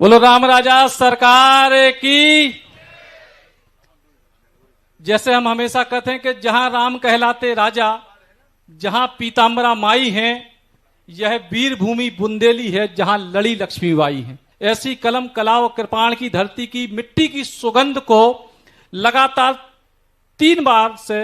बोलो राम राजा सरकार की। जैसे हम हमेशा कहते हैं कि जहां राम कहलाते राजा, जहां पीताम्बरा माई हैं, यह वीर भूमि बुंदेली है जहां लड़ी लक्ष्मीबाई है। ऐसी कलम कला और कृपाण की धरती की मिट्टी की सुगंध को लगातार 3 बार से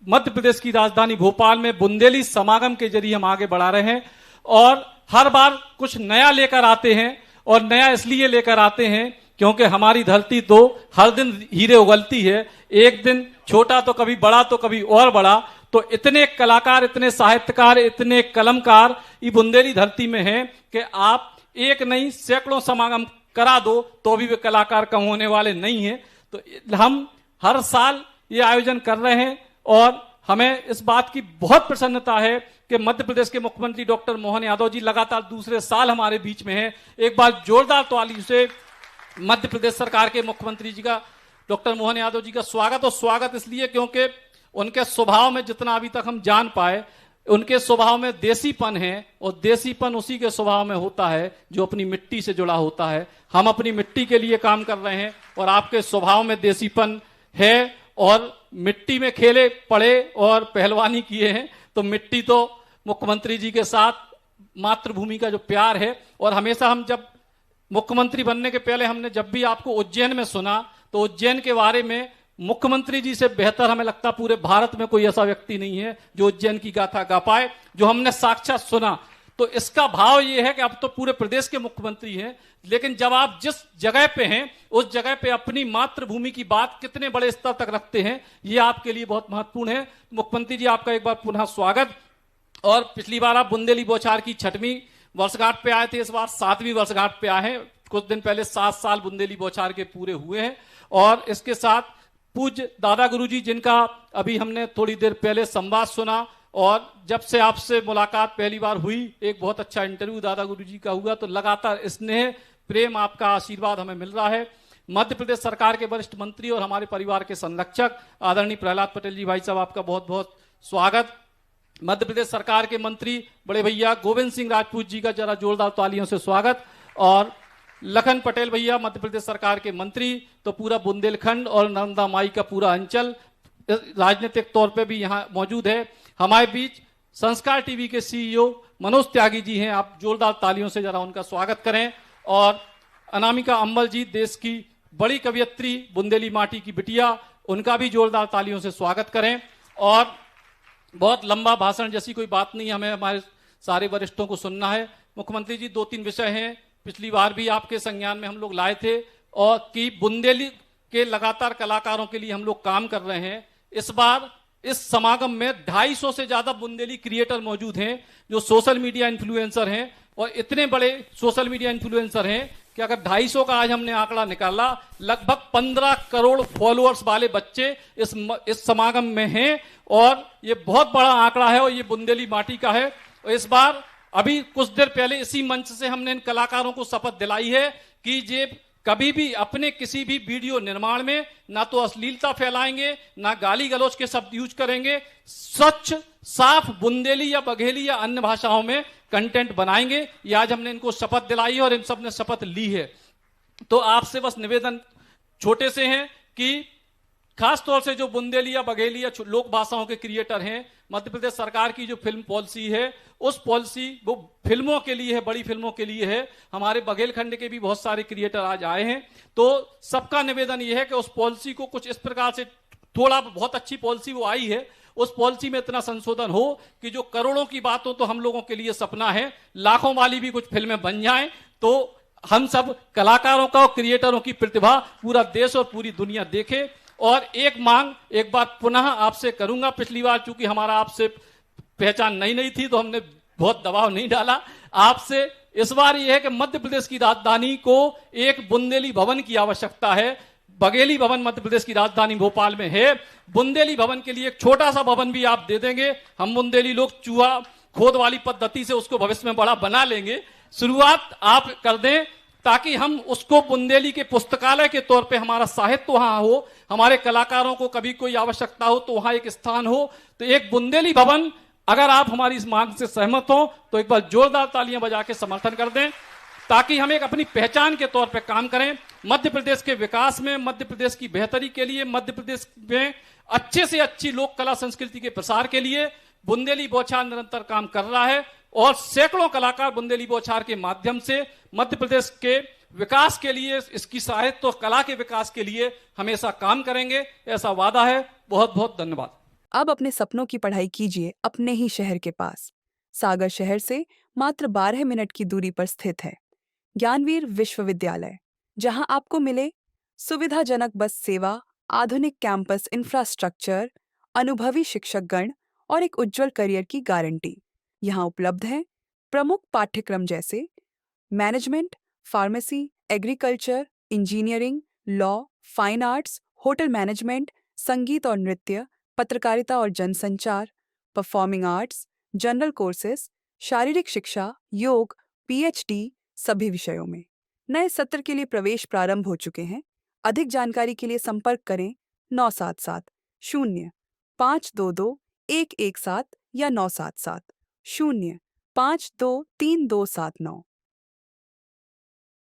मध्य प्रदेश की राजधानी भोपाल में बुंदेली समागम के जरिए हम आगे बढ़ा रहे हैं और हर बार कुछ नया लेकर आते हैं। और नया इसलिए लेकर आते हैं क्योंकि हमारी धरती तो हर दिन हीरे उगलती है, एक दिन छोटा तो कभी बड़ा तो कभी और बड़ा। तो इतने कलाकार, इतने साहित्यकार, इतने कलमकार ये बुंदेली धरती में हैं कि आप एक नहीं सैकड़ों समागम करा दो तो भी वे कलाकार कम होने वाले नहीं हैं। तो हम हर साल ये आयोजन कर रहे हैं और हमें इस बात की बहुत प्रसन्नता है कि मध्य प्रदेश के मुख्यमंत्री डॉक्टर मोहन यादव जी लगातार दूसरे साल हमारे बीच में हैं। एक बार जोरदार ताली से मध्य प्रदेश सरकार के मुख्यमंत्री जी का, डॉक्टर मोहन यादव जी का स्वागत। और स्वागत इसलिए क्योंकि उनके स्वभाव में जितना अभी तक हम जान पाए, उनके स्वभाव में देसीपन है और देसीपन उसी के स्वभाव में होता है जो अपनी मिट्टी से जुड़ा होता है। हम अपनी मिट्टी के लिए काम कर रहे हैं और आपके स्वभाव में देसीपन है और मिट्टी में खेले पड़े और पहलवानी किए हैं। तो मिट्टी तो मुख्यमंत्री जी के साथ मातृभूमि का जो प्यार है। और हमेशा हम जब मुख्यमंत्री बनने के पहले हमने जब भी आपको उज्जैन में सुना तो उज्जैन के बारे में मुख्यमंत्री जी से बेहतर हमें लगता पूरे भारत में कोई ऐसा व्यक्ति नहीं है जो उज्जैन की गाथा गा पाए, जो हमने साक्षात सुना। तो इसका भाव ये है कि अब तो पूरे प्रदेश के मुख्यमंत्री हैं, लेकिन जब आप जिस जगह पे हैं उस जगह पे अपनी मातृभूमि की बात कितने बड़े स्तर तक रखते हैं, ये आपके लिए बहुत महत्वपूर्ण है। मुख्यमंत्री जी आपका एक बार पुनः स्वागत। और पिछली बार आप बुंदेली बौछार की 6वीं वर्षगांठ पे आए थे, इस बार 7वीं वर्षगांठ पे आए हैं। कुछ दिन पहले 7 साल बुंदेली बौछार के पूरे हुए हैं। और इसके साथ पूज्य दादा गुरुजी, जिनका अभी हमने थोड़ी देर पहले संवाद सुना और जब से आपसे मुलाकात पहली बार हुई, एक बहुत अच्छा इंटरव्यू दादा गुरुजी का हुआ। तो लगातार स्नेह प्रेम आपका आशीर्वाद हमें मिल रहा है। मध्य प्रदेश सरकार के वरिष्ठ मंत्री और हमारे परिवार के संरक्षक आदरणीय प्रहलाद पटेल जी, भाई साहब आपका बहुत बहुत स्वागत। मध्य प्रदेश सरकार के मंत्री बड़े भैया गोविंद सिंह राजपूत जी का जरा जोरदार तालियों से स्वागत। और लखन पटेल भैया मध्य प्रदेश सरकार के मंत्री, तो पूरा बुंदेलखंड और नर्मदा माई का पूरा अंचल राजनीतिक तौर पे भी यहाँ मौजूद है। हमारे बीच संस्कार टीवी के सीईओ मनोज त्यागी जी हैं, आप जोरदार तालियों से जरा उनका स्वागत करें। और अनामिका अंबल जी, देश की बड़ी कवयित्री, बुंदेली माटी की बिटिया, उनका भी जोरदार तालियों से स्वागत करें। और बहुत लंबा भाषण जैसी कोई बात नहीं, हमें हमारे सारे वरिष्ठों को सुनना है। मुख्यमंत्री जी 2-3 विषय हैं, पिछली बार भी आपके संज्ञान में हम लोग लाए थे और कि बुंदेली के लगातार कलाकारों के लिए हम लोग काम कर रहे हैं। इस बार इस समागम में 250 से ज्यादा बुंदेली क्रिएटर मौजूद हैं जो सोशल मीडिया इन्फ्लुएंसर हैं। और इतने बड़े सोशल मीडिया इन्फ्लुएंसर हैं कि अगर 250 का आज हमने आंकड़ा निकाला, लगभग 15 करोड़ फॉलोअर्स वाले बच्चे इस समागम में हैं। और ये बहुत बड़ा आंकड़ा है और ये बुंदेली माटी का है। और इस बार अभी कुछ देर पहले इसी मंच से हमने इन कलाकारों को शपथ दिलाई है कि ये कभी भी अपने किसी भी वीडियो निर्माण में ना तो अश्लीलता फैलाएंगे, ना गाली गलौज के शब्द यूज करेंगे, स्वच्छ साफ बुंदेली या बघेली या अन्य भाषाओं में कंटेंट बनाएंगे। ये आज हमने इनको शपथ दिलाई है और इन सब ने शपथ ली है। तो आपसे बस निवेदन छोटे से हैं कि खास तौर से जो बुंदेली या बघेली या लोक भाषाओं के क्रिएटर हैं, मध्य प्रदेश सरकार की जो फिल्म पॉलिसी है, उस पॉलिसी वो फिल्मों के लिए है, बड़ी फिल्मों के लिए है। हमारे बघेलखंड के भी बहुत सारे क्रिएटर आज आए हैं। तो सबका निवेदन यह है कि उस पॉलिसी को कुछ इस प्रकार से, थोड़ा बहुत अच्छी पॉलिसी वो आई है, उस पॉलिसी में इतना संशोधन हो कि जो करोड़ों की बात हो तो हम लोगों के लिए सपना है, लाखों वाली भी कुछ फिल्में बन जाएं तो हम सब कलाकारों का और क्रिएटरों की प्रतिभा पूरा देश और पूरी दुनिया देखे। और एक मांग एक बार पुनः आपसे करूंगा, पिछली बार चूंकि हमारा आपसे पहचान नहीं थी तो हमने बहुत दबाव नहीं डाला आपसे। इस बार यह है कि मध्य प्रदेश की राजधानी को एक बुंदेली भवन की आवश्यकता है। बघेली भवन मध्य प्रदेश की राजधानी भोपाल में है, बुंदेली भवन के लिए एक छोटा सा भवन भी आप दे देंगे, हम बुंदेली लोग चूहा खोद वाली पद्धति से उसको भविष्य में बड़ा बना लेंगे। शुरुआत आप कर दें ताकि हम उसको बुंदेली के पुस्तकालय के तौर पे हमारा साहित्य वहां हो, हमारे कलाकारों को कभी कोई आवश्यकता हो तो वहां एक स्थान हो। तो एक बुंदेली भवन, अगर आप हमारी इस मांग से सहमत हो तो एक बार जोरदार तालियां बजा के समर्थन कर दें। ताकि हम एक अपनी पहचान के तौर पर काम करें। मध्य प्रदेश के विकास में, मध्य प्रदेश की बेहतरी के लिए, मध्य प्रदेश में अच्छे से अच्छी लोक कला संस्कृति के प्रसार के लिए बुंदेली बौछार निरंतर काम कर रहा है और सैकड़ों कलाकार बुंदेली बौछार के माध्यम से मध्य प्रदेश के विकास के लिए, इसकी साहित्य और कला के विकास के लिए हमेशा काम करेंगे, ऐसा वादा है। बहुत बहुत धन्यवाद। अब अपने सपनों की पढ़ाई कीजिए अपने ही शहर के पास। सागर शहर से मात्र 12 मिनट की दूरी पर स्थित है ज्ञानवीर विश्वविद्यालय, जहां आपको मिले सुविधाजनक बस सेवा, आधुनिक कैंपस इंफ्रास्ट्रक्चर, अनुभवी शिक्षकगण और एक उज्जवल करियर की गारंटी। यहाँ उपलब्ध है प्रमुख पाठ्यक्रम जैसे management, pharmacy, agriculture, engineering, law, fine arts, hotel management, संगीत और नृत्य, पत्रकारिता और जनसंचार, परफॉर्मिंग आर्ट्स, जनरल कोर्सेज, शारीरिक शिक्षा, योग, पीएचडी सभी विषयों में। नए सत्र के लिए प्रवेश प्रारंभ हो चुके हैं। अधिक जानकारी के लिए संपर्क करें 977 0 522 117 या 977 0 523 279।